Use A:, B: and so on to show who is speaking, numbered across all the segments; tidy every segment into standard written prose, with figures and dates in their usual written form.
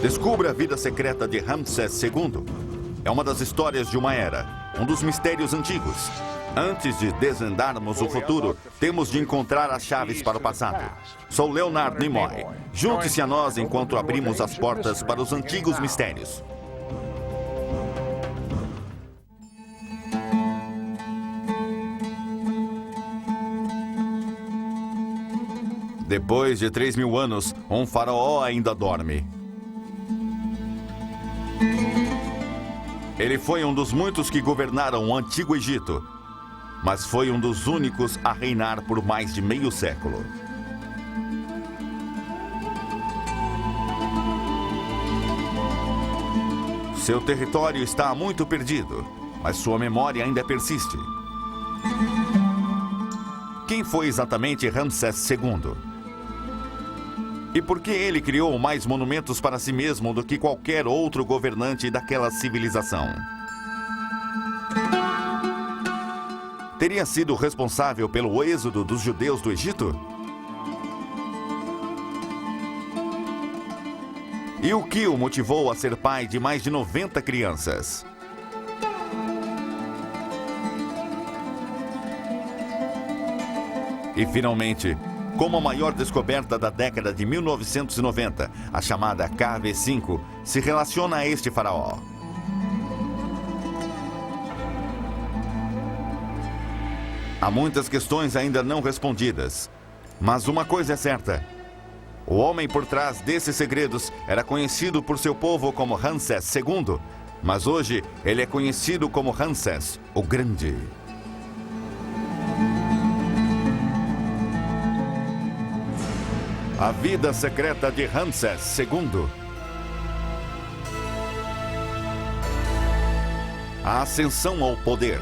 A: Descubra a vida secreta de Ramsés II. É uma das histórias de uma era, um dos mistérios antigos. Antes de desvendarmos o futuro, temos de encontrar as chaves para o passado. Sou Leonard Nimoy. Junte-se a nós enquanto abrimos as portas para os antigos mistérios. Depois de 3.000 anos, um faraó ainda dorme. Ele foi um dos muitos que governaram o Antigo Egito, mas foi um dos únicos a reinar por mais de meio século. Seu território está muito perdido, mas sua memória ainda persiste. Quem foi exatamente Ramsés II? E por que ele criou mais monumentos para si mesmo do que qualquer outro governante daquela civilização? Teria sido responsável pelo êxodo dos judeus do Egito? E o que o motivou a ser pai de mais de 90 crianças? E, finalmente, como a maior descoberta da década de 1990, a chamada KV5, se relaciona a este faraó? Há muitas questões ainda não respondidas, mas uma coisa é certa. O homem por trás desses segredos era conhecido por seu povo como Ramsés II, mas hoje ele é conhecido como Ramsés, o Grande. A vida secreta de Ramsés II. A ascensão ao poder.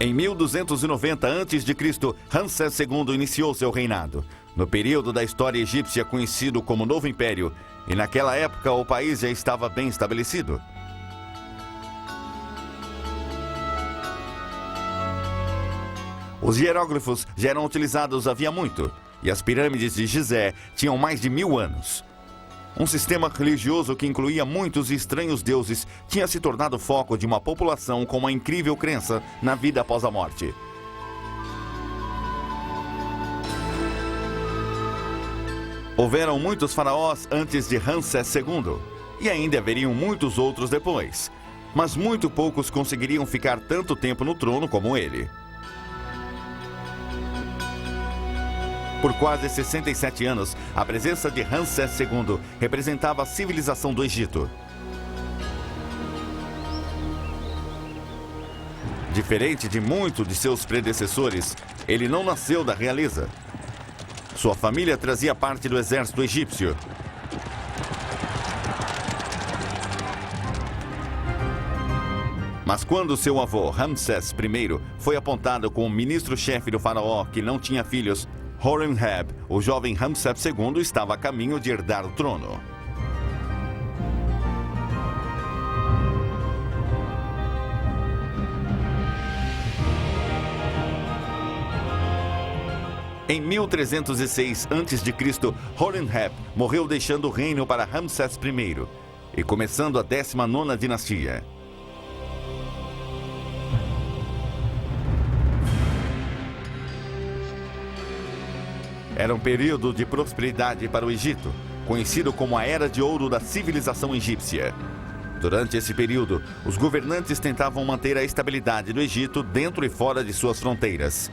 A: Em 1290 a.C., Ramsés II iniciou seu reinado, no período da história egípcia conhecido como Novo Império, e naquela época o país já estava bem estabelecido. Os hieróglifos já eram utilizados havia muito, e as pirâmides de Gizé tinham mais de 1000 anos. Um sistema religioso que incluía muitos e estranhos deuses tinha se tornado foco de uma população com uma incrível crença na vida após a morte. Houveram muitos faraós antes de Ramsés II, e ainda haveriam muitos outros depois, mas muito poucos conseguiriam ficar tanto tempo no trono como ele. Por quase 67 anos, a presença de Ramsés II representava a civilização do Egito. Diferente de muitos de seus predecessores, ele não nasceu da realeza. Sua família trazia parte do exército egípcio. Mas quando seu avô, Ramsés I, foi apontado como ministro-chefe do faraó que não tinha filhos, Horemheb, o jovem Ramsés II, estava a caminho de herdar o trono. Em 1306 a.C., Horemheb morreu deixando o reino para Ramsés I e começando a 19ª dinastia. Era um período de prosperidade para o Egito, conhecido como a Era de Ouro da civilização egípcia. Durante esse período, os governantes tentavam manter a estabilidade do Egito dentro e fora de suas fronteiras.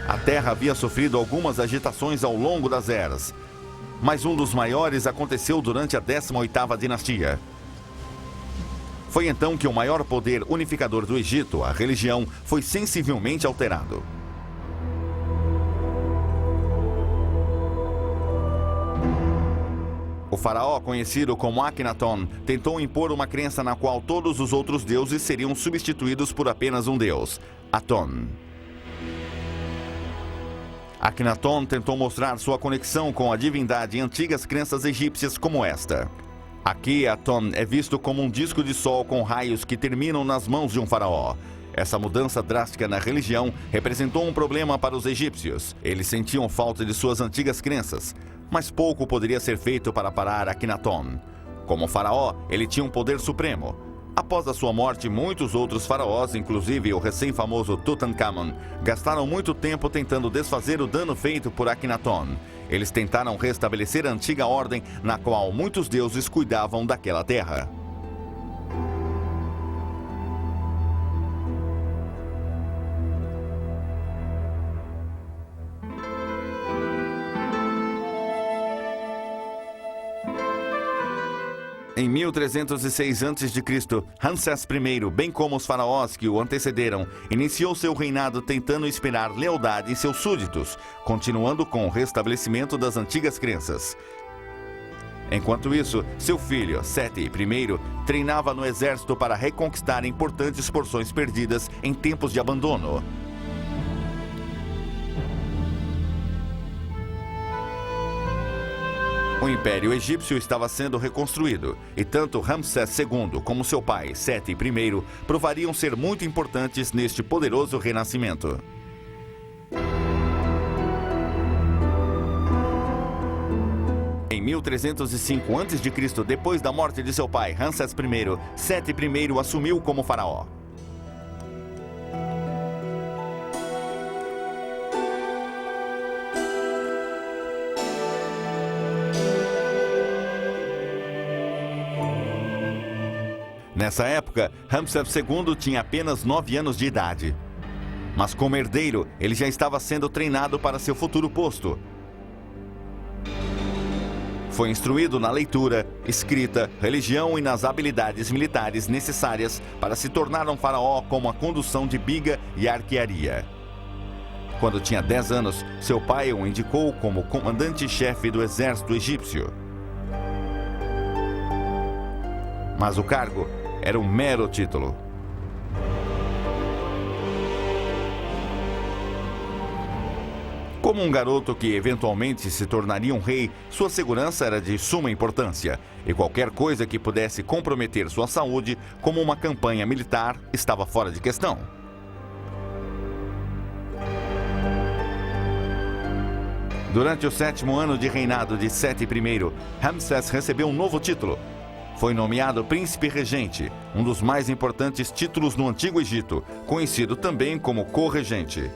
A: A terra havia sofrido algumas agitações ao longo das eras, mas um dos maiores aconteceu durante a 18ª dinastia. Foi então que o maior poder unificador do Egito, a religião, foi sensivelmente alterado. O faraó, conhecido como Akhenaton, tentou impor uma crença na qual todos os outros deuses seriam substituídos por apenas um deus, Aton. Akhenaton tentou mostrar sua conexão com a divindade em antigas crenças egípcias como esta. Aqui, Aton é visto como um disco de sol com raios que terminam nas mãos de um faraó. Essa mudança drástica na religião representou um problema para os egípcios. Eles sentiam falta de suas antigas crenças, mas pouco poderia ser feito para parar Akhenaton. Como faraó, ele tinha um poder supremo. Após a sua morte, muitos outros faraós, inclusive o recém-famoso Tutankhamon, gastaram muito tempo tentando desfazer o dano feito por Akhenaton. Eles tentaram restabelecer a antiga ordem na qual muitos deuses cuidavam daquela terra. Em 1306 a.C., Ramsés I, bem como os faraós que o antecederam, iniciou seu reinado tentando inspirar lealdade em seus súditos, continuando com o restabelecimento das antigas crenças. Enquanto isso, seu filho, Seti I, treinava no exército para reconquistar importantes porções perdidas em tempos de abandono. O Império Egípcio estava sendo reconstruído, e tanto Ramsés II como seu pai, Seti I, provariam ser muito importantes neste poderoso renascimento. Em 1305 a.C., depois da morte de seu pai, Ramsés I, Seti I assumiu como faraó. Nessa época, Ramsés II tinha apenas 9 anos de idade. Mas como herdeiro, ele já estava sendo treinado para seu futuro posto. Foi instruído na leitura, escrita, religião e nas habilidades militares necessárias para se tornar um faraó, como a condução de biga e arquearia. Quando tinha 10 anos, seu pai o indicou como comandante-chefe do exército egípcio. Mas o cargo era um mero título. Como um garoto que eventualmente se tornaria um rei, sua segurança era de suma importância, e qualquer coisa que pudesse comprometer sua saúde, como uma campanha militar, estava fora de questão. Durante o 7º ano de reinado de Seti I, Ramsés recebeu um novo título. Foi nomeado príncipe regente, um dos mais importantes títulos no Antigo Egito, conhecido também como co-regente.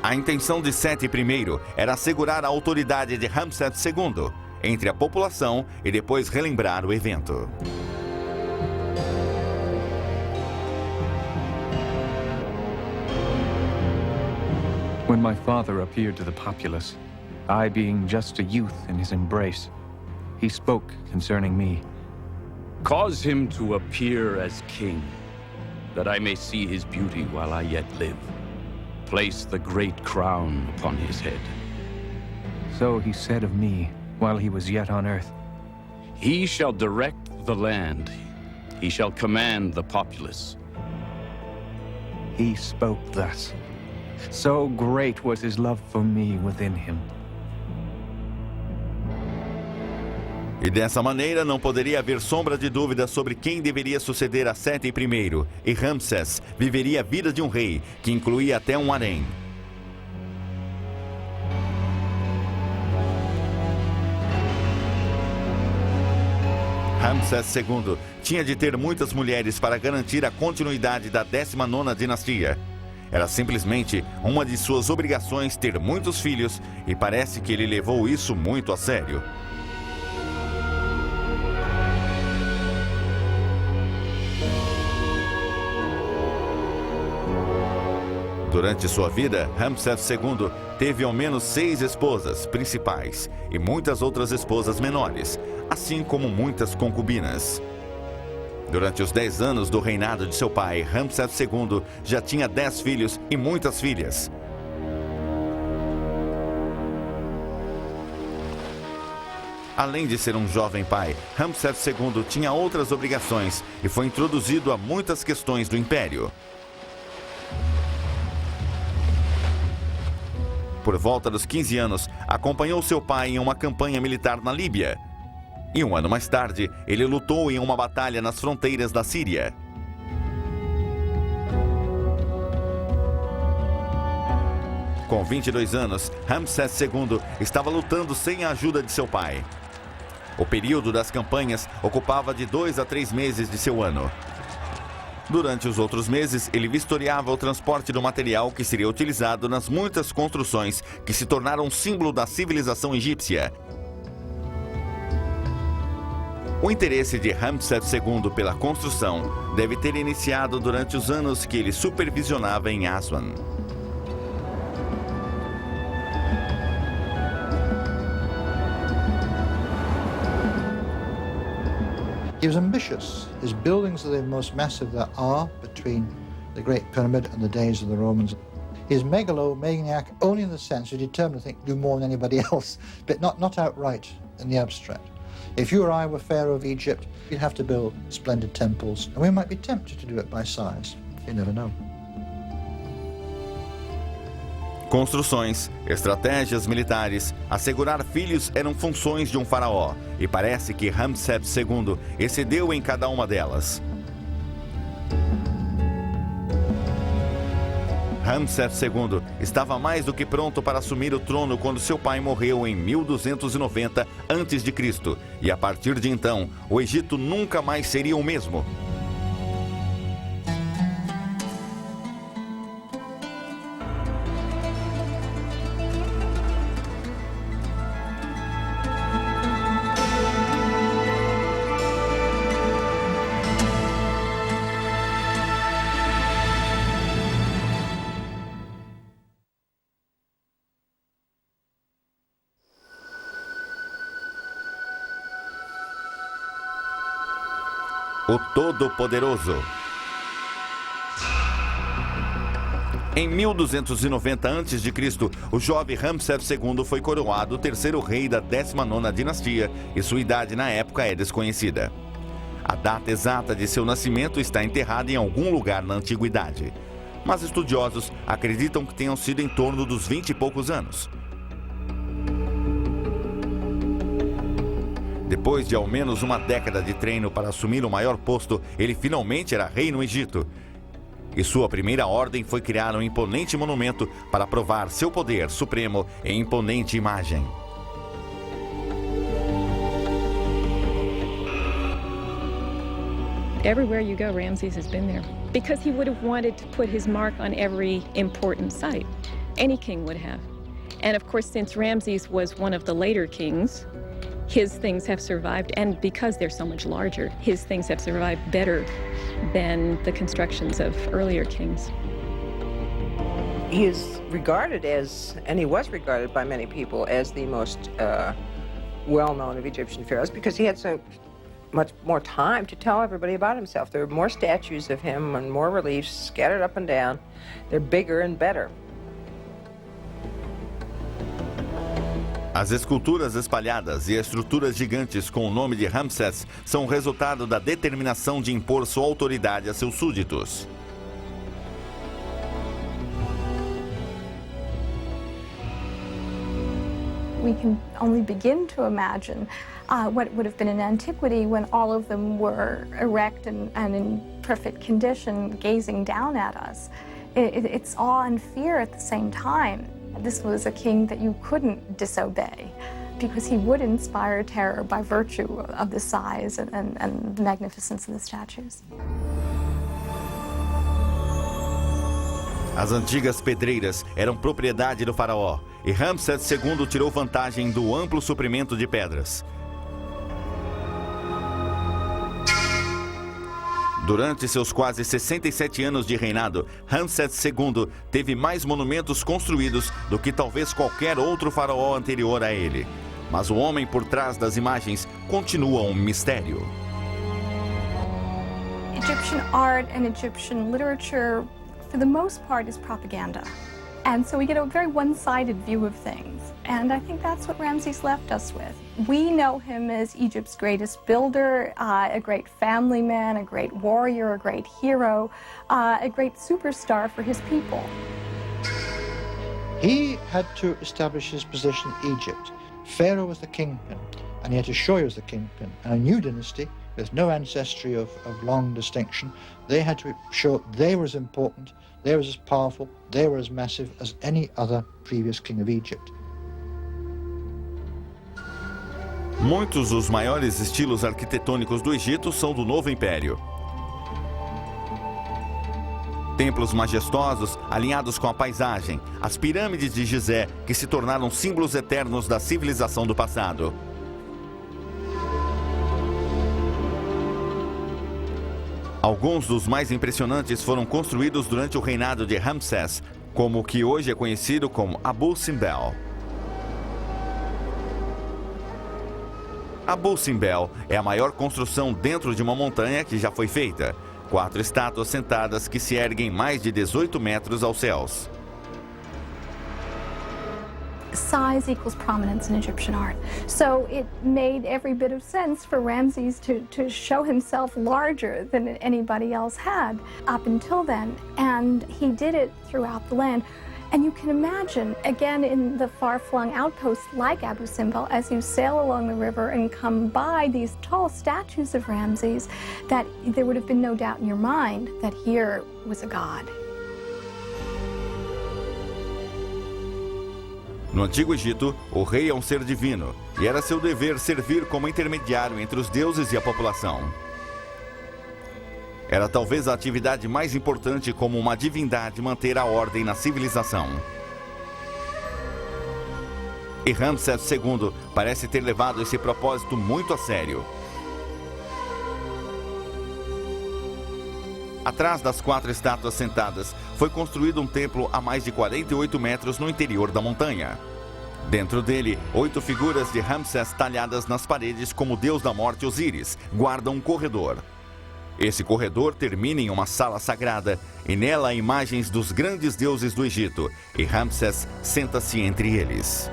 A: A intenção de Seti I era assegurar a autoridade de Ramsés II entre a população e depois relembrar o evento.
B: When my father appeared to the populace, I being just a youth in his embrace, he spoke concerning me.
C: Cause him to appear as king, that I may see his beauty while I yet live. Place the great crown upon his head.
B: So he said of me while he was yet on earth.
C: He shall direct the land. He shall command the populace.
B: He spoke thus. So great was his love for me within him.
A: E dessa maneira não poderia haver sombra de dúvida sobre quem deveria suceder a Seti I, e Ramsés viveria a vida de um rei, que incluía até um harém. Ramsés II tinha de ter muitas mulheres para garantir a continuidade da 19ª dinastia. Era simplesmente uma de suas obrigações ter muitos filhos, e parece que ele levou isso muito a sério. Durante sua vida, Ramsés II teve ao menos 6 esposas principais e muitas outras esposas menores, assim como muitas concubinas. Durante os 10 anos do reinado de seu pai, Ramsés II já tinha 10 filhos e muitas filhas. Além de ser um jovem pai, Ramsés II tinha outras obrigações e foi introduzido a muitas questões do império. Por volta dos 15 anos, acompanhou seu pai em uma campanha militar na Líbia. E um ano mais tarde, ele lutou em uma batalha nas fronteiras da Síria. Com 22 anos, Ramsés II estava lutando sem a ajuda de seu pai. O período das campanhas ocupava de 2 a 3 meses de seu ano. Durante os outros meses, ele vistoriava o transporte do material que seria utilizado nas muitas construções que se tornaram símbolo da civilização egípcia. O interesse de Ramsés II pela construção deve ter iniciado durante os anos que ele supervisionava em Aswan.
D: He was ambitious. His buildings are the most massive there are between the Great Pyramid and the days of the Romans. He is megalomaniac only in the sense you're determined to do more than anybody else, but not outright in the abstract. If you or I were Pharaoh of Egypt, you'd have to build splendid temples, and we might be tempted to do it by size. You never know.
A: Construções, estratégias militares, assegurar filhos eram funções de um faraó, e parece que Ramsés II excedeu em cada uma delas. Ramsés II estava mais do que pronto para assumir o trono quando seu pai morreu em 1290 a.C., e a partir de então, o Egito nunca mais seria o mesmo. O Todo-Poderoso. Em 1290 a.C., o jovem Ramsés II foi coroado o terceiro rei da 19ª dinastia e sua idade na época é desconhecida. A data exata de seu nascimento está enterrada em algum lugar na antiguidade, mas estudiosos acreditam que tenham sido em torno dos 20 e poucos anos. Depois de ao menos uma década de treino para assumir o maior posto, ele finalmente era rei no Egito. E sua primeira ordem foi criar um imponente monumento para provar seu poder supremo em imponente imagem.
E: Everywhere you go, Ramses has been there. Because he would have wanted to put his mark on every important site. Any king would have. And of course, since Ramses was one of the later kings, his things have survived, and because they're so much larger, his things have survived better than the constructions of earlier kings.
F: He is regarded as, and he was regarded by many people as the most well-known of Egyptian pharaohs because he had so much more time to tell everybody about himself. There are more statues of him and more reliefs scattered up and down. They're bigger and better.
A: As esculturas espalhadas e estruturas gigantes com o nome de Ramsés são resultado da determinação de impor sua autoridade a seus súditos.
G: We can only begin to imagine what it would have been in antiquity when all of them were erect and in perfect condition, gazing down at us. It's awe and fear at the same time. This was a king that you couldn't disobey because he would inspire terror by virtue of the size and the magnificence of the statues.
A: As antigas pedreiras eram propriedade do faraó e Ramsés II tirou vantagem do amplo suprimento de pedras. Durante seus quase 67 anos de reinado, Ramsés II teve mais monumentos construídos do que talvez qualquer outro faraó anterior a ele. Mas o homem por trás das imagens continua um mistério.
G: Egyptian art and Egyptian literature, for the most part, is propaganda. And so we get a very one-sided view of things. And I think that's what Ramses left us with. We know him as Egypt's greatest builder, a great family man, a great warrior, a great hero, a great superstar for his people.
D: He had to establish his position in Egypt. Pharaoh was the kingpin, and he had to show he was the kingpin. And a new dynasty, with no ancestry of long distinction, they had to show they were as important, they were as powerful, they were as massive as any other previous king of Egypt.
A: Muitos dos maiores estilos arquitetônicos do Egito são do Novo Império. Templos majestosos, alinhados com a paisagem, as pirâmides de Gizé, que se tornaram símbolos eternos da civilização do passado. Alguns dos mais impressionantes foram construídos durante o reinado de Ramsés, como o que hoje é conhecido como Abu Simbel. Abu Simbel é a maior construção dentro de uma montanha que já foi feita. 4 estátuas sentadas que se erguem mais de 18 metros aos céus.
G: Size equals prominence in Egyptian art. So it made every bit of sense for Ramses to show himself larger than anybody else had up until then. And he did it throughout the land. And you can imagine, again, in the far-flung outposts like Abu Simbel, as you sail along the river and come by these tall statues of Ramses, that there would have been no doubt in your mind that here was a god.
A: No Antigo Egito, o rei é um ser divino, e era seu dever servir como intermediário entre os deuses e a população. Era talvez a atividade mais importante como uma divindade manter a ordem na civilização. E Ramsés II parece ter levado esse propósito muito a sério. Atrás das 4 estátuas sentadas, foi construído um templo a mais de 48 metros no interior da montanha. Dentro dele, 8 figuras de Ramsés talhadas nas paredes como o deus da morte Osíris guardam um corredor. Esse corredor termina em uma sala sagrada, e nela há imagens dos grandes deuses do Egito, e Ramsés senta-se entre eles.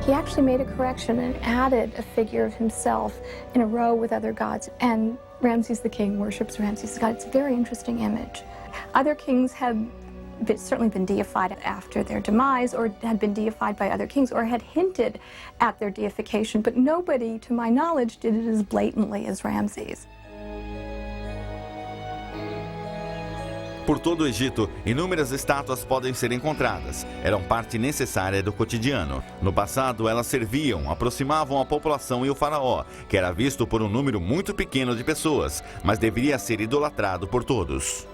G: He actually made a correction and added a figure of himself in a row with other gods, and Ramses the king worships Ramses the god. It's a very interesting image. Other kings have certainly been deified after their demise, or had been deified by other kings, or had hinted at their deification, but nobody, to my knowledge, did it as blatantly as Ramses.
A: Por todo o Egito, inúmeras estátuas podem ser encontradas. Eram parte necessária do cotidiano. No passado, elas serviam, aproximavam a população e o faraó, que era visto por um número muito pequeno de pessoas, mas deveria ser idolatrado por todos.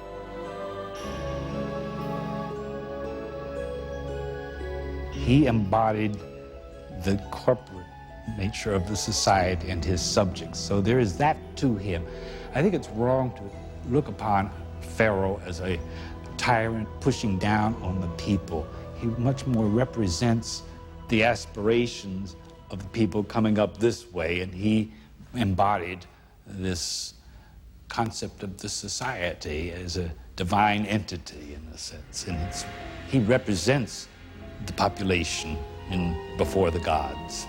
H: He embodied the corporate nature of the society and his subjects. So there is that to him. I think it's wrong to look upon Pharaoh as a tyrant pushing down on the people. He much more represents the aspirations of the people coming up this way, and he embodied this concept of the society as a divine entity in a sense. And he represents the population before the gods.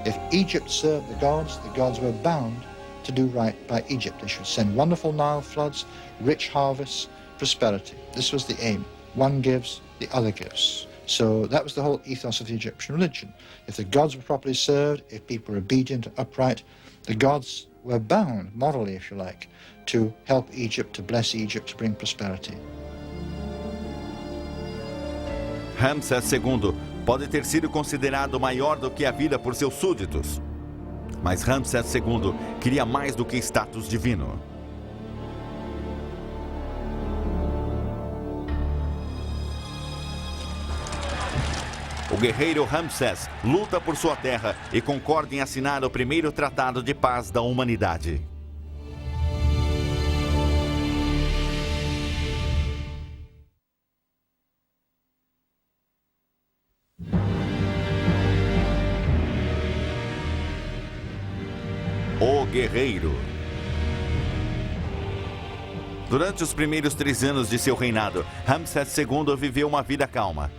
D: If Egypt served the gods were bound to do right by Egypt. They should send wonderful Nile floods, rich harvests, prosperity. This was the aim. One gives, the other gives. So that was the whole ethos of the Egyptian religion. If the gods were properly served, if people were obedient and upright, the gods were bound, morally if you like, to help Egypt, to bless Egypt, to bring prosperity.
A: Ramsés II pode ter sido considerado maior do que a vida por seus súditos. Mas Ramsés II queria mais do que status divino. O guerreiro Ramsés luta por sua terra e concorda em assinar o primeiro tratado de paz da humanidade. O guerreiro. Durante os primeiros 3 anos de seu reinado, Ramsés II viveu uma vida calma.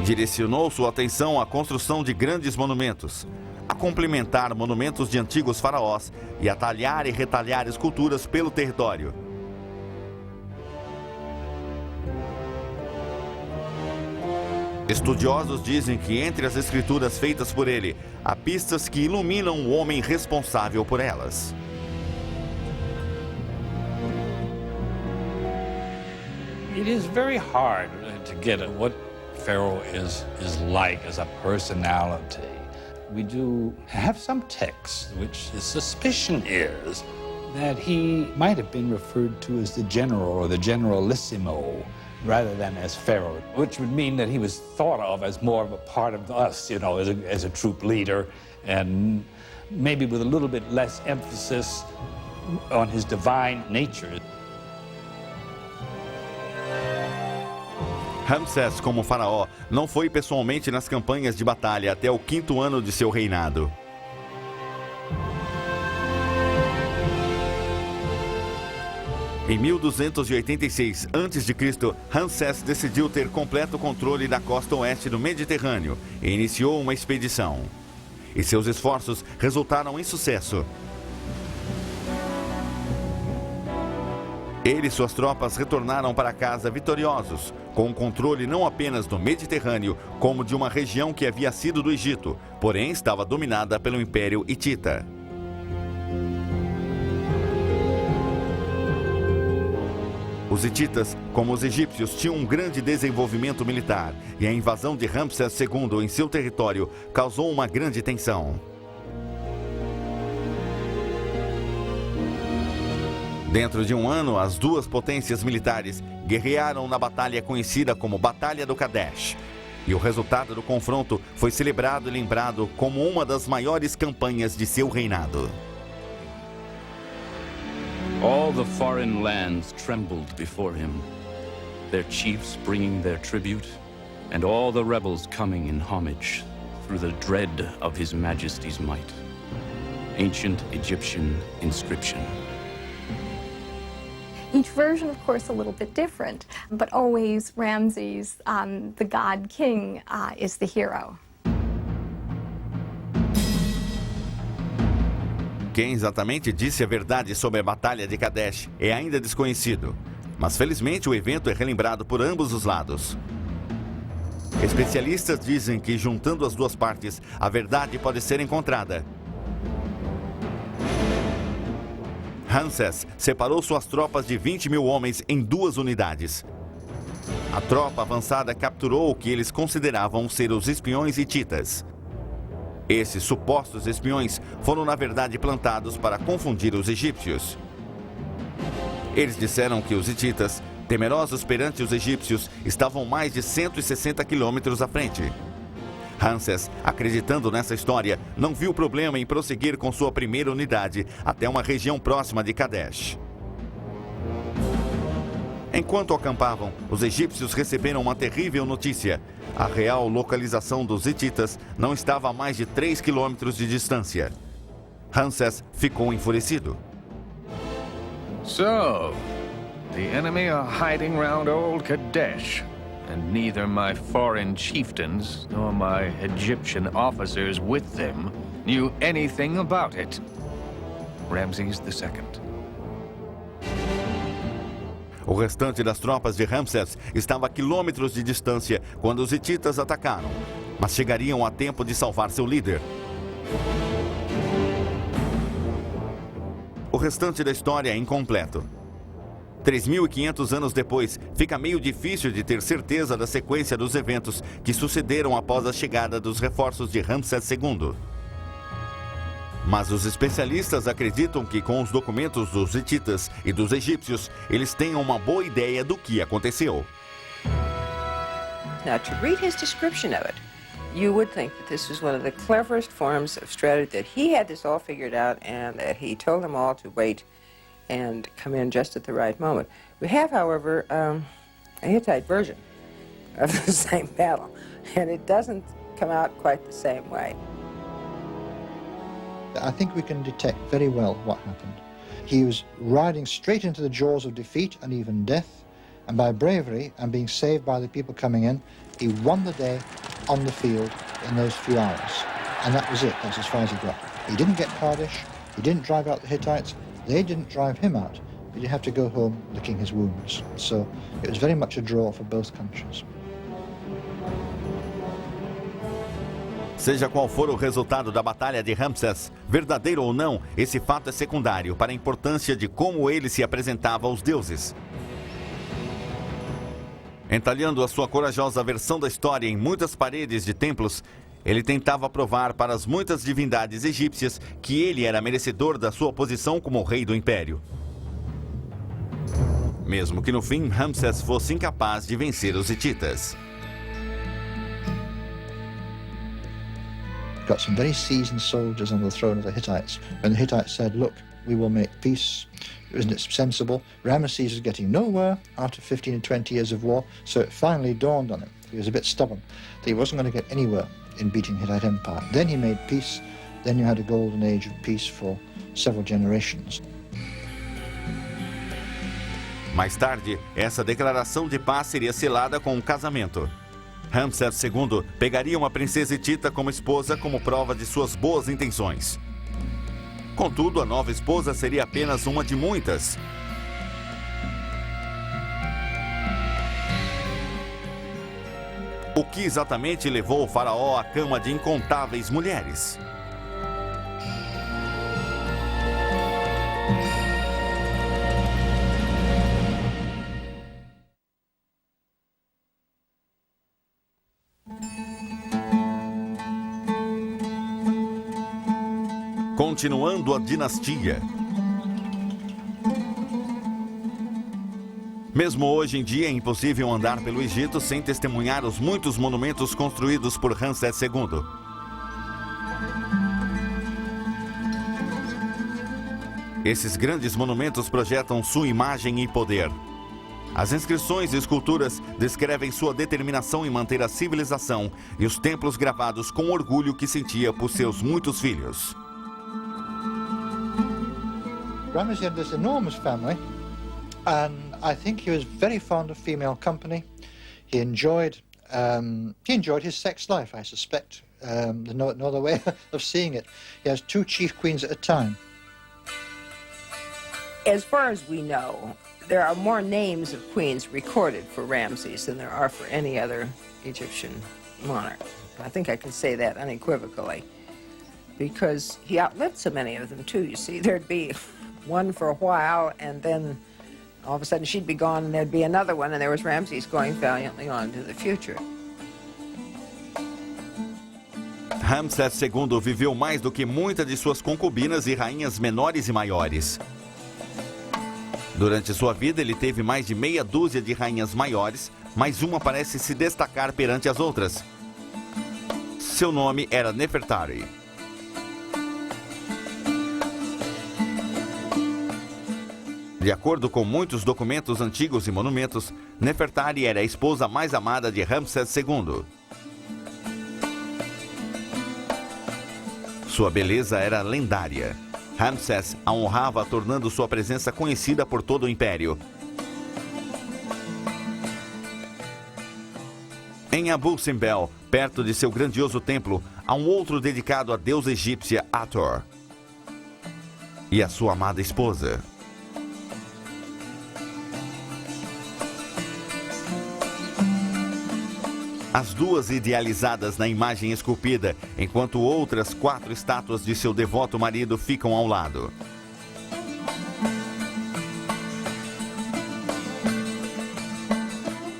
A: Direcionou sua atenção à construção de grandes monumentos, a complementar monumentos de antigos faraós e a talhar e retalhar esculturas pelo território. Estudiosos dizem que entre as escrituras feitas por ele, há pistas que iluminam o homem responsável por elas.
H: It is very hard to get at what Pharaoh is like as a personality. We do have some texts which the suspicion is that he might have been referred to as the general or the generalissimo rather than as Pharaoh, which would mean that he was thought of as more of a part of us, as a troop leader, and maybe with a little bit less emphasis on his divine nature.
A: Ramsés, como faraó, não foi pessoalmente nas campanhas de batalha até o 5º ano de seu reinado. Em 1286 a.C., Ramsés decidiu ter completo controle da costa oeste do Mediterrâneo e iniciou uma expedição. E seus esforços resultaram em sucesso. Ele e suas tropas retornaram para casa vitoriosos, com o controle não apenas do Mediterrâneo, como de uma região que havia sido do Egito, porém estava dominada pelo Império Hitita. Os hititas, como os egípcios, tinham um grande desenvolvimento militar, e a invasão de Ramsés II em seu território causou uma grande tensão. Dentro de um ano, as duas potências militares guerrearam na batalha conhecida como Batalha do Kadesh. E o resultado do confronto foi celebrado e lembrado como uma das maiores campanhas de seu reinado.
C: All the foreign lands trembled before him, their chiefs bringing their tribute, and all the rebels coming in homage through the dread of His Majesty's might. Ancient Egyptian inscription.
G: Each version, of course, a little bit different, but always Ramses, the god king, is the hero.
A: Quem exatamente disse a verdade sobre a Batalha de Kadesh é ainda desconhecido, mas felizmente o evento é relembrado por ambos os lados. Especialistas dizem que, juntando as duas partes, a verdade pode ser encontrada. Ramsés separou suas tropas de 20.000 homens em 2 unidades. A tropa avançada capturou o que eles consideravam ser os espiões hititas. Esses supostos espiões foram, na verdade, plantados para confundir os egípcios. Eles disseram que os hititas, temerosos perante os egípcios, estavam mais de 160 quilômetros à frente. Ramsés, acreditando nessa história, não viu problema em prosseguir com sua primeira unidade até uma região próxima de Kadesh. Enquanto acampavam, os egípcios receberam uma terrível notícia. A real localização dos hititas não estava a mais de 3 quilômetros de distância. Ramsés ficou enfurecido.
B: So, the enemy are hiding round old Kadesh, and neither my foreign chieftains nor my Egyptian officers with them knew anything about it. Ramses II.
A: O restante das tropas de Ramsés estava a quilômetros de distância quando os hititas atacaram, mas chegariam a tempo de salvar seu líder. O restante da história é incompleto. 3.500 anos depois, fica meio difícil de ter certeza da sequência dos eventos que sucederam após a chegada dos reforços de Ramsés II. Mas os especialistas acreditam que, com os documentos dos hititas e dos egípcios, eles tenham uma boa ideia do que aconteceu.
F: Now, to read his description of it, you would think that this was one of the cleverest forms of strategy, that he had this all figured out and that he told them all to wait and come in just at the right moment. We have, however, a Hittite version of the same battle, and it doesn't come out quite the same way.
D: I think we can detect very well what happened. He was riding straight into the jaws of defeat and even death, and by bravery and being saved by the people coming in, he won the day on the field in those few hours. And that was it. That's as far as he got. He didn't get Kadesh, he didn't drive out the Hittites, they didn't drive him out, but he had to go home licking his wounds. So it was very much a draw for both countries.
A: Seja qual for o resultado da Batalha de Ramsés, verdadeiro ou não, esse fato é secundário para a importância de como ele se apresentava aos deuses. Entalhando a sua corajosa versão da história em muitas paredes de templos, ele tentava provar para as muitas divindades egípcias que ele era merecedor da sua posição como rei do império. Mesmo que no fim Ramsés fosse incapaz de vencer os hititas.
D: Got some very seasoned soldiers on the throne of the Hittites. When the Hittites said, look, we will make peace, isn't it sensible? Ramesses was getting nowhere after 15 and 20 years of war, so it finally dawned on him. He was a bit stubborn, that he wasn't going to get anywhere in beating the Hittite Empire. Then he made peace, then you had a golden age of peace for several generations.
A: Mais tarde, essa declaração de paz seria selada com um casamento. Ramsés II pegaria uma princesa hitita como esposa como prova de suas boas intenções. Contudo, a nova esposa seria apenas uma de muitas. O que exatamente levou o faraó à cama de incontáveis mulheres? Continuando a dinastia. Mesmo hoje em dia é impossível andar pelo Egito sem testemunhar os muitos monumentos construídos por Ramsés II. Esses grandes monumentos projetam sua imagem e poder. As inscrições e esculturas descrevem sua determinação em manter a civilização e os templos gravados com orgulho que sentia por seus muitos filhos.
D: Ramesses had this enormous family, and I think he was very fond of female company. He enjoyed his sex life, I suspect. There's no other way of seeing it. He has 2 chief queens at a time.
F: As far as we know, there are more names of queens recorded for Ramses than there are for any other Egyptian monarch. I think I can say that unequivocally, because he outlived so many of them too. You see, there'd be one for a while, and then all of a sudden she'd be gone, and there'd be another one, and there was Ramses going valiantly on to the future.
A: Ramsés II viveu mais do que muitas de suas concubinas e rainhas menores e maiores. Durante sua vida, ele teve mais de meia dúzia de rainhas maiores, mas uma parece se destacar perante as outras. Seu nome era Nefertari. De acordo com muitos documentos antigos e monumentos, Nefertari era a esposa mais amada de Ramsés II. Sua beleza era lendária. Ramsés a honrava, tornando sua presença conhecida por todo o império. Em Abu Simbel, perto de seu grandioso templo, há um outro dedicado à deusa egípcia Hathor e a sua amada esposa. As duas idealizadas na imagem esculpida, enquanto outras 4 estátuas de seu devoto marido ficam ao lado.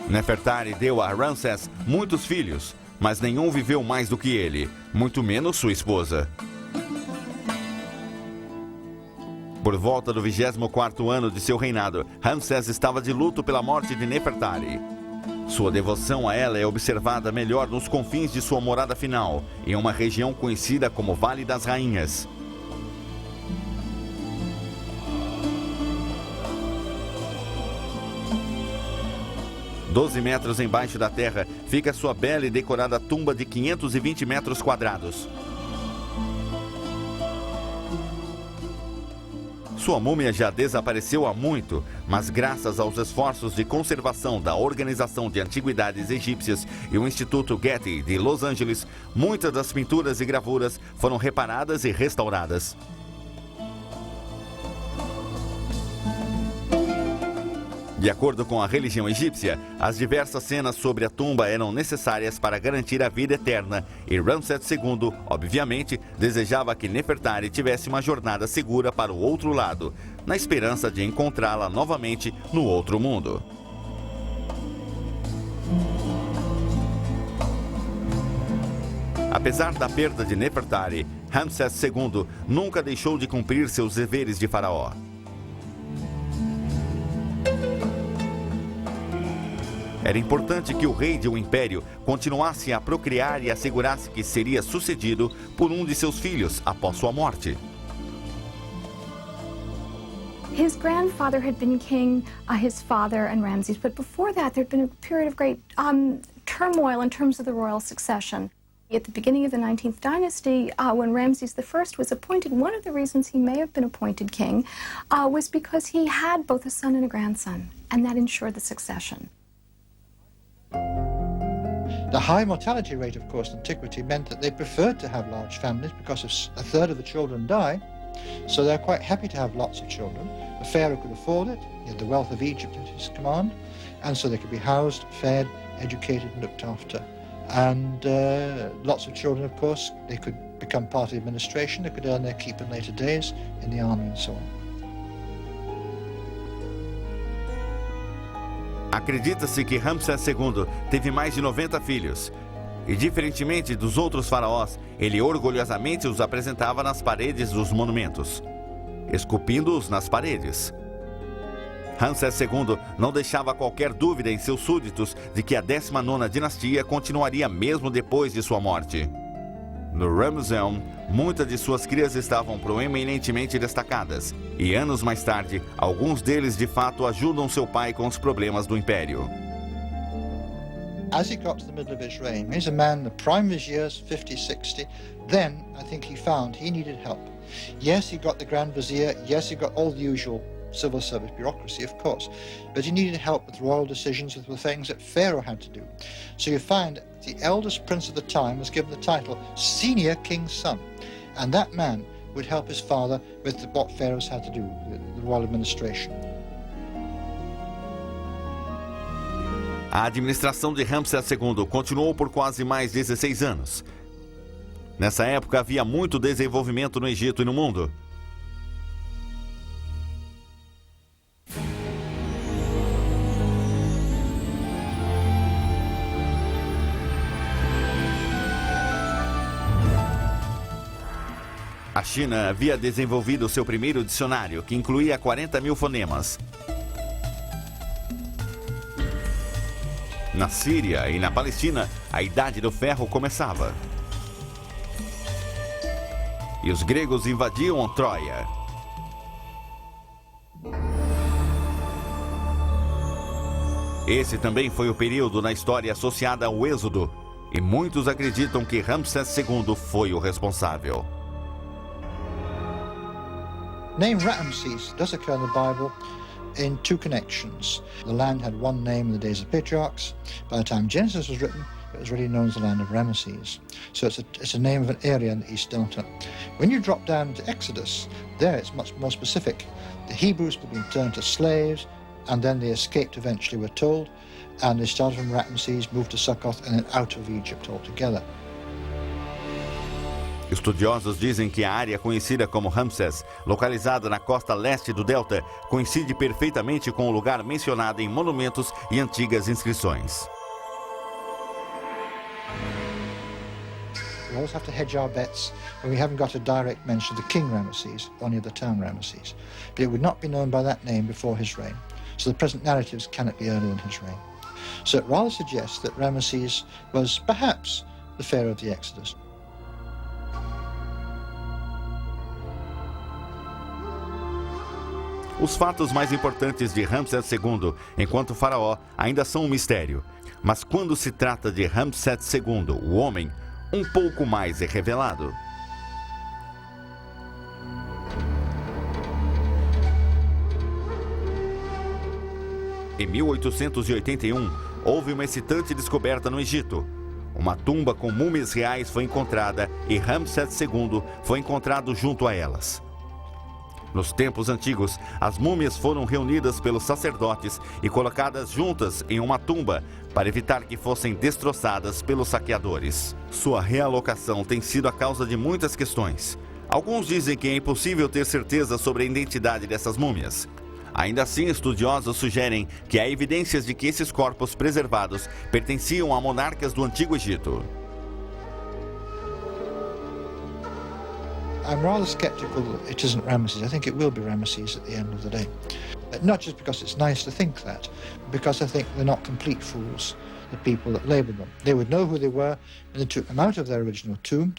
A: Nefertari deu a Ramsés muitos filhos, mas nenhum viveu mais do que ele, muito menos sua esposa. Por volta do 24º ano de seu reinado, Ramsés estava de luto pela morte de Nefertari. Sua devoção a ela é observada melhor nos confins de sua morada final, em uma região conhecida como Vale das Rainhas. $12 embaixo da terra fica sua bela e decorada tumba de 520 metros quadrados. Sua múmia já desapareceu há muito, mas graças aos esforços de conservação da Organização de Antiguidades Egípcias e o Instituto Getty de Los Angeles, muitas das pinturas e gravuras foram reparadas e restauradas. De acordo com a religião egípcia, as diversas cenas sobre a tumba eram necessárias para garantir a vida eterna e Ramsés II, obviamente, desejava que Nefertari tivesse uma jornada segura para o outro lado, na esperança de encontrá-la novamente no outro mundo. Apesar da perda de Nefertari, Ramsés II nunca deixou de cumprir seus deveres de faraó. Era importante que o rei de um império continuasse a procriar e assegurasse que seria sucedido por um de seus filhos após sua morte.
G: His grandfather had been king, his father and Ramses, but before that there had been a period of great turmoil in terms of the royal succession. At the beginning of the 19th dynasty, when Ramses I was appointed, one of the reasons he may have been appointed king was because he had both a son and a grandson, and that ensured the succession.
D: The high mortality rate, of course, in antiquity meant that they preferred to have large families because a third of the children die, so they're quite happy to have lots of children. The pharaoh could afford it, he had the wealth of Egypt at his command, and so they could be housed, fed, educated and looked after. And lots of children, of course, they could become part of the administration, they could earn their keep in later days in the army and so on.
A: Acredita-se que Ramsés II teve mais de 90 filhos. E, diferentemente dos outros faraós, ele orgulhosamente os apresentava nas paredes dos monumentos, esculpindo-os nas paredes. Ramsés II não deixava qualquer dúvida em seus súditos de que a 19ª dinastia continuaria mesmo depois de sua morte. No Ramesseum, muitas de suas crias estavam proeminentemente destacadas, e anos mais tarde, alguns deles de fato ajudam seu pai com os problemas do império.
D: As he got to the middle of his reign, he's a man in the prime of his years, 50, 60, then I think he found he needed help. Yes, he got the Grand Vizier, yes, he got all the usual civil service bureaucracy, of course, but he needed help with royal decisions, with the things that Pharaoh had to do. So you find the eldest prince of the time was given the title Senior King's Son, and that man would help his father with what pharaohs had to do, the royal administration.
A: A administração de Ramsés II continuou por quase mais 16 anos. Nessa época havia muito desenvolvimento no Egito e no mundo. A China havia desenvolvido seu primeiro dicionário, que incluía 40 mil fonemas. Na Síria e na Palestina, a Idade do Ferro começava. E os gregos invadiam Troia. Esse também foi o período na história associada ao Êxodo, e muitos acreditam que Ramsés II foi o responsável.
D: The name Ramses does occur in the Bible in two connections. The land had one name in the days of the patriarchs. By the time Genesis was written, it was really known as the land of Ramesses. So it's a name of an area in the East Delta. When you drop down to Exodus, there it's much more specific. The Hebrews were being turned to slaves, and then they escaped eventually, we're told, and they started from Ramesses, moved to Succoth, and then out of Egypt altogether.
A: Estudiosos dizem que a área conhecida como Ramsés, localizada na costa leste do delta, coincide perfeitamente com o lugar mencionado em monumentos e antigas inscrições.
D: We always have to hedge our bets when we haven't got a direct mention of the king Ramesses, only of the town Ramesses. But it would not be known by that name before his reign, so the present narratives cannot be earlier than his reign. So it rather suggests that Ramesses was perhaps the pharaoh of the Exodus.
A: Os fatos mais importantes de Ramsés II, enquanto faraó, ainda são um mistério. Mas quando se trata de Ramsés II, o homem, um pouco mais é revelado. Em 1881, houve uma excitante descoberta no Egito. Uma tumba com múmias reais foi encontrada e Ramsés II foi encontrado junto a elas. Nos tempos antigos, as múmias foram reunidas pelos sacerdotes e colocadas juntas em uma tumba para evitar que fossem destroçadas pelos saqueadores. Sua realocação tem sido a causa de muitas questões. Alguns dizem que é impossível ter certeza sobre a identidade dessas múmias. Ainda assim, estudiosos sugerem que há evidências de que esses corpos preservados pertenciam a monarcas do Antigo Egito.
D: I'm rather skeptical that it isn't Ramesses. I think it will be Ramesses at the end of the day. Not just because it's nice to think that, but because I think they're not complete fools, the people that labelled them. They would know who they were when they took them out of their original tomb.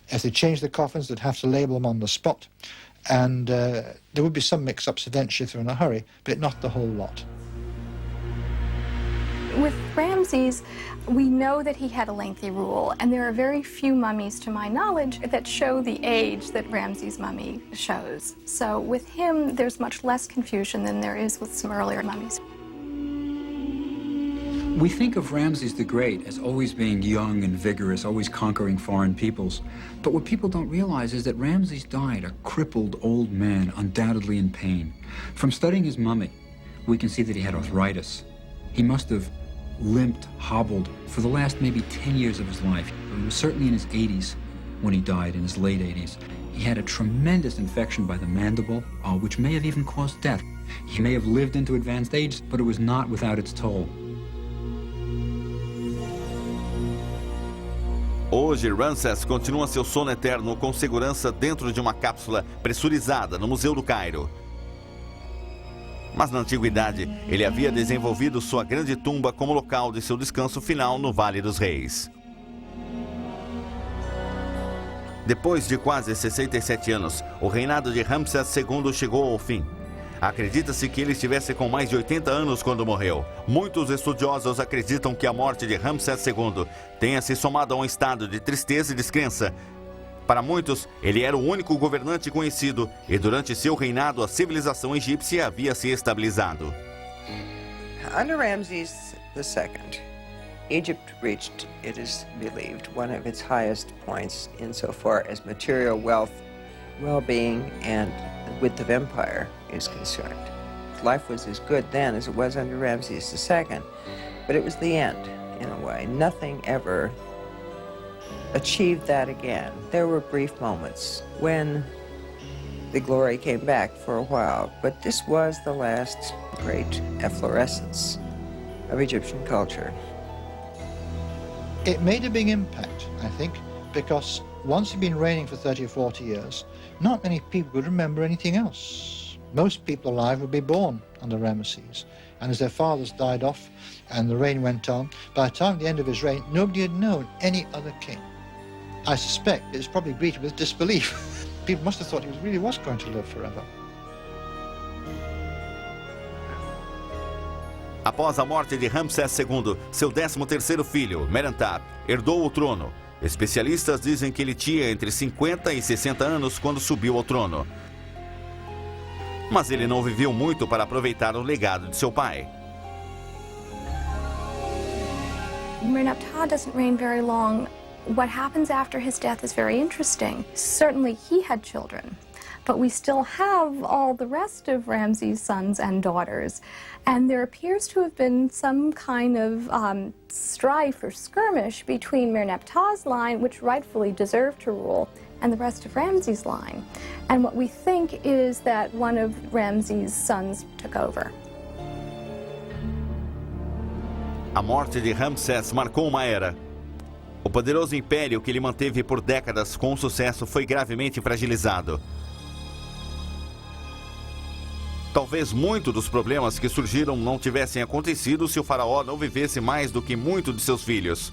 D: If they changed the coffins, they'd have to label them on the spot. And there would be some mix-ups eventually if they're in a hurry, but not the whole lot.
G: With Ramses, we know that he had a lengthy rule, and there are very few mummies, to my knowledge, that show the age that Ramses' mummy shows. So with him, there's much less confusion than there is with some earlier mummies.
I: We think of Ramses the Great as always being young and vigorous, always conquering foreign peoples. But what people don't realize is that Ramses died a crippled old man, undoubtedly in pain. From studying his mummy, we can see that he had arthritis. He must have limped, hobbled for the last maybe 10 years of his life. He was certainly in his 80s when he died, in his late 80s. He had a tremendous infection by the mandible, which may have even caused death. He may have lived into advanced age, but it was not without its toll.
A: Hoje, Ramsés continua seu sono eterno com segurança dentro de uma cápsula pressurizada no Museu do Cairo. Mas na antiguidade, ele havia desenvolvido sua grande tumba como local de seu descanso final no Vale dos Reis. Depois de quase 67 anos, o reinado de Ramsés II chegou ao fim. Acredita-se que ele estivesse com mais de 80 anos quando morreu. Muitos estudiosos acreditam que a morte de Ramsés II tenha se somado a um estado de tristeza e descrença. Para muitos, ele era o único governante conhecido e durante seu reinado a civilização egípcia havia se estabilizado.
F: Under Ramses II, Egypt reached, it is believed, one of its highest points insofar as material wealth, well-being, and the width of empire is concerned. Life was as good then as it was under Ramses II, but it was the end, in a way. Nothing ever achieved that again. There were brief moments when the glory came back for a while, but this was the last great efflorescence of Egyptian culture.
D: It made a big impact, I think, because once he'd been reigning for 30 or 40 years, not many people would remember anything else. Most people alive would be born under Ramesses, and as their fathers died off and the reign went on, by the time the end of his reign, nobody had known any other king. I suspect it was probably greeted with disbelief. People must have thought he really was going to live forever.
A: Após a morte de Ramsés II, seu 13º filho, Merentab, herdou o trono. Especialistas dizem que ele tinha entre 50 e 60 anos quando subiu ao trono. Mas ele não viveu muito para aproveitar o legado de seu pai.
G: Merneptah doesn't reign very long. What happens after his death is very interesting. Certainly he had children, but we still have all the rest of Ramses' sons and daughters. And there appears to have been some kind of strife or skirmish between Merneptah's line, which rightfully deserved to rule, and the rest of Ramses' line. And what we think is that one of Ramses' sons took over.
A: A morte de Ramsés marcou uma era. O poderoso império que ele manteve por décadas com sucesso foi gravemente fragilizado. Talvez muitos dos problemas que surgiram não tivessem acontecido se o faraó não vivesse mais do que muitos de seus filhos.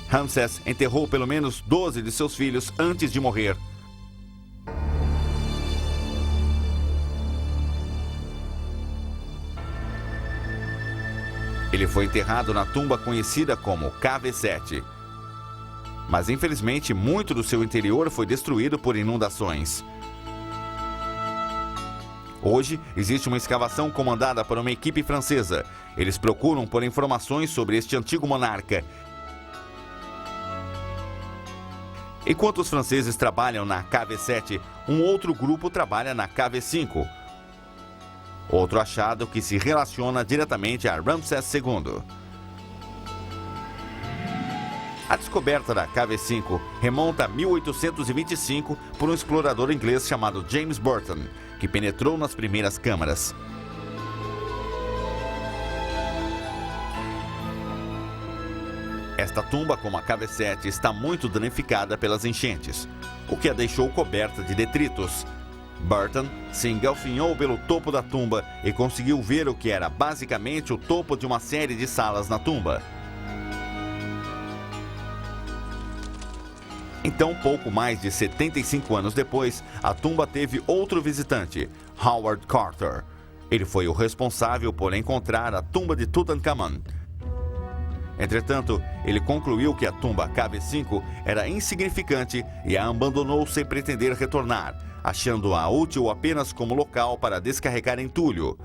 A: Ramsés enterrou pelo menos 12 de seus filhos antes de morrer. Ele foi enterrado na tumba conhecida como KV7. Mas infelizmente muito do seu interior foi destruído por inundações. Hoje, existe uma escavação comandada por uma equipe francesa. Eles procuram por informações sobre este antigo monarca. Enquanto os franceses trabalham na KV7, um outro grupo trabalha na KV5. Outro achado que se relaciona diretamente a Ramsés II. A descoberta da KV5 remonta a 1825 por um explorador inglês chamado James Burton, que penetrou nas primeiras câmaras. Esta tumba, como a KV7, está muito danificada pelas enchentes, o que a deixou coberta de detritos. Burton se engalfinhou pelo topo da tumba e conseguiu ver o que era basicamente o topo de uma série de salas na tumba. Então, pouco mais de 75 anos depois, a tumba teve outro visitante, Howard Carter. Ele foi o responsável por encontrar a tumba de Tutankhamun. Entretanto, ele concluiu que a tumba KV5 era insignificante e a abandonou sem pretender retornar, achando-a útil apenas como local para descarregar entulho.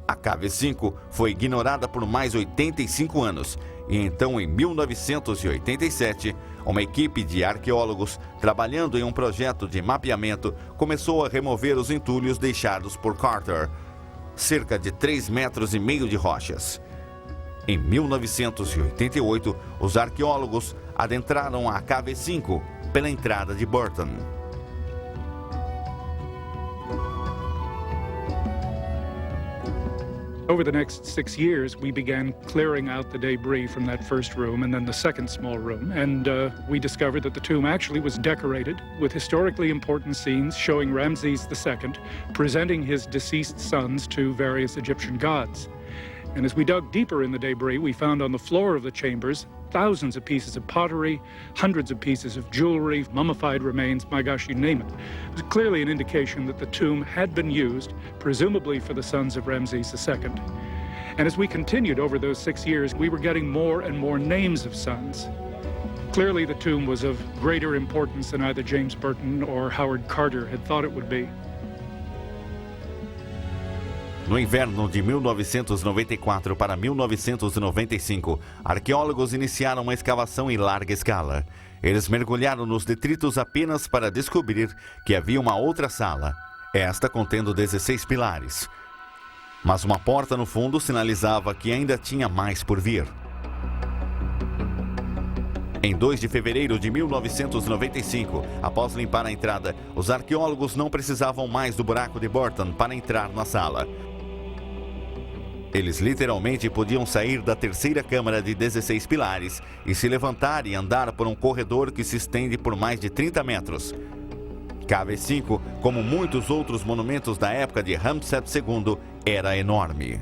A: A KV5 foi ignorada por mais 85 anos e então, em 1987, uma equipe de arqueólogos, trabalhando em um projeto de mapeamento, começou a remover os entulhos deixados por Carter, cerca de 3,5 metros de rochas. Em 1988, os arqueólogos adentraram a KV5 pela entrada de Burton.
J: Over the next 6 years, we began clearing out the debris from that first room and then the second small room, and we discovered that the tomb actually was decorated with historically important scenes showing Ramses II presenting his deceased sons to various Egyptian gods. And as we dug deeper in the debris, we found on the floor of the chambers thousands of pieces of pottery, hundreds of pieces of jewelry, mummified remains, my gosh, you name it. It was clearly an indication that the tomb had been used, presumably for the sons of Ramses II. And as we continued over those 6 years, we were getting more and more names of sons. Clearly the tomb was of greater importance than either James Burton or Howard Carter had thought it would be.
A: No inverno de 1994 para 1995, arqueólogos iniciaram uma escavação em larga escala. Eles mergulharam nos detritos apenas para descobrir que havia uma outra sala, esta contendo 16 pilares. Mas uma porta no fundo sinalizava que ainda tinha mais por vir. Em 2 de fevereiro de 1995, após limpar a entrada, os arqueólogos não precisavam mais do buraco de Burton para entrar na sala. Eles literalmente podiam sair da terceira câmara de 16 pilares e se levantar e andar por um corredor que se estende por mais de 30 metros. KV5, como muitos outros monumentos da época de Ramsés II, era enorme.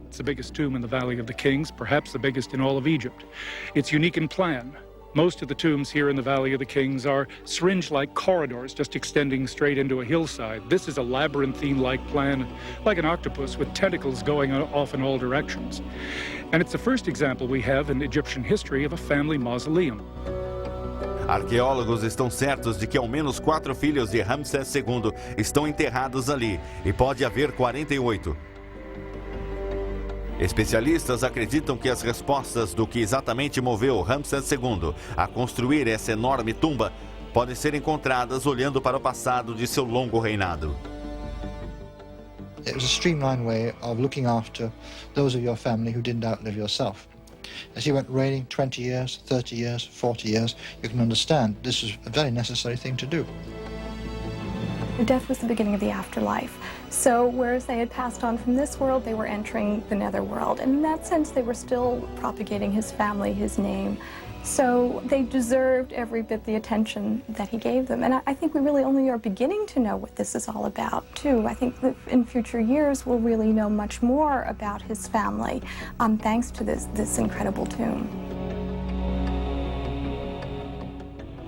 J: It's the biggest tomb in the Valley of the Kings, perhaps the biggest in all of Egypt. It's unique in plan. Most of the tombs here in the Valley of the Kings are syringe-like corridors just extending straight into a hillside. This is a labyrinthine-like plan, like an octopus with tentacles going off in all directions. And it's the first example we have in Egyptian history of a family mausoleum.
A: Arqueólogos estão certos de que ao menos 4 filhos de Ramsés II estão enterrados ali, e pode haver 48. Especialistas acreditam que as respostas do que exatamente moveu Ramsés II a construir essa enorme tumba podem ser encontradas olhando para o passado de seu longo reinado.
D: It was a streamlined way of looking after those of your family who didn't outlive yourself. As you went reigning 20 years, 30 years, 40 years, you can understand this is a very necessary thing to do.
G: Death was the beginning of the afterlife. So whereas they had passed on from this world, they were entering the netherworld. And in that sense, they were still propagating his family, his name. So they deserved every bit the attention that he gave them. And I think we really only are beginning to know what this is all about, too. I think that in future years, we'll really know much more about his family, thanks to this incredible tomb.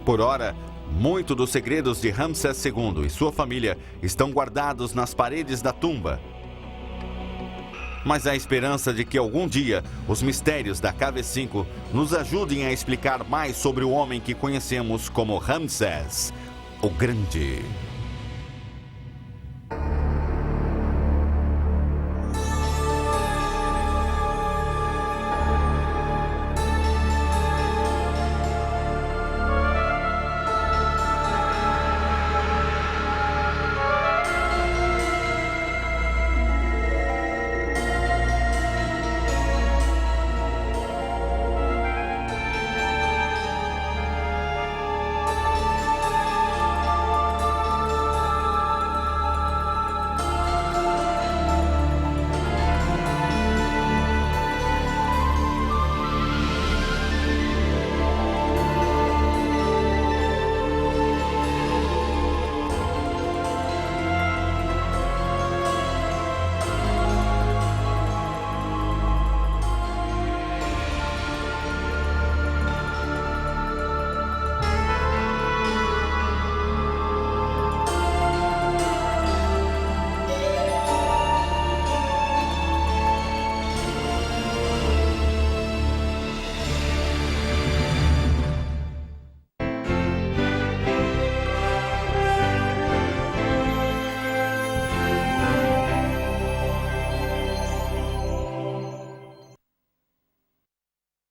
A: Por hora, muito dos segredos de Ramsés II e sua família estão guardados nas paredes da tumba. Mas há esperança de que algum dia os mistérios da KV5 nos ajudem a explicar mais sobre o homem que conhecemos como Ramsés, o Grande.